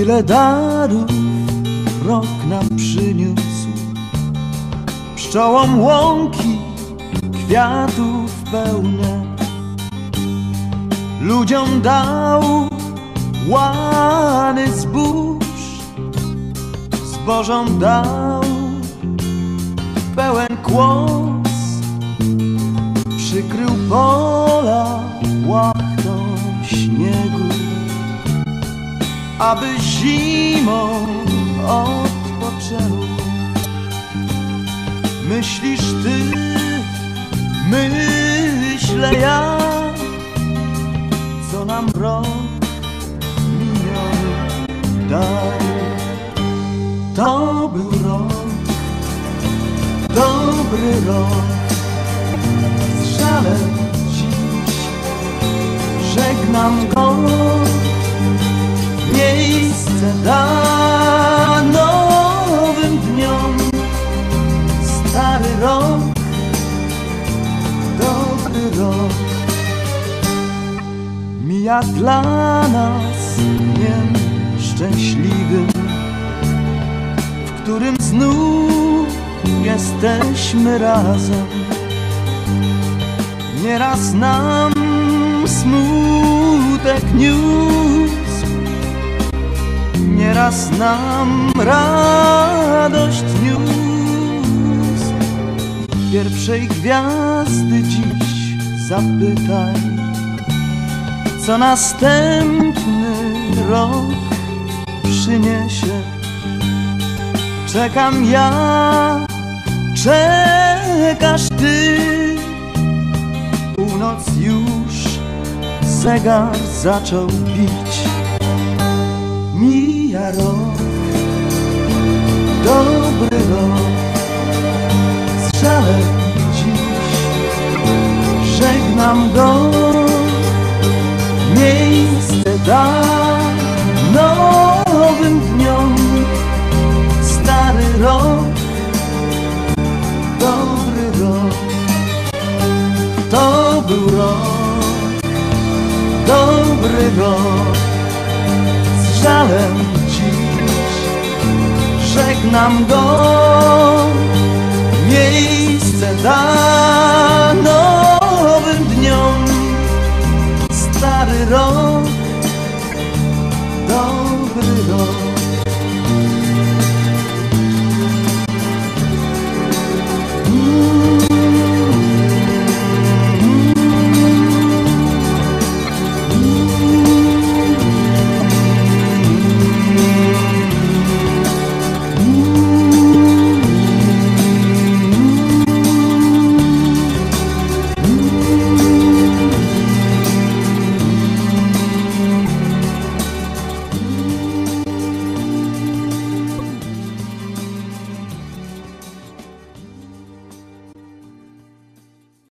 Tyle darów rok nam przyniósł, pszczołom łąki kwiatów pełne, ludziom dał łany zbóż, zbożom dał pełen kłos, przykrył pola łachtą śniegu, aby zimą odpoczęły. Myślisz ty, myślę ja, co nam rok miniony dał. To był rok, dobry rok, z żalem dziś żegnam go. Miejsce da nowym dniom, stary rok, dobry rok mija dla nas dniem szczęśliwym, w którym znów jesteśmy razem. Nieraz nam smutek niósł, nieraz nam radość niósł. Pierwszej gwiazdy dziś zapytaj, co następny rok przyniesie. Czekam ja, czekasz ty, północ już zegar zaczął bić. Mija rok, dobry rok, z żalem dziś żegnam go. Miejsce da nowym dniom, stary rok, dobry rok. To był rok, dobry rok, z żalem dziś żegnam go. Miejsce da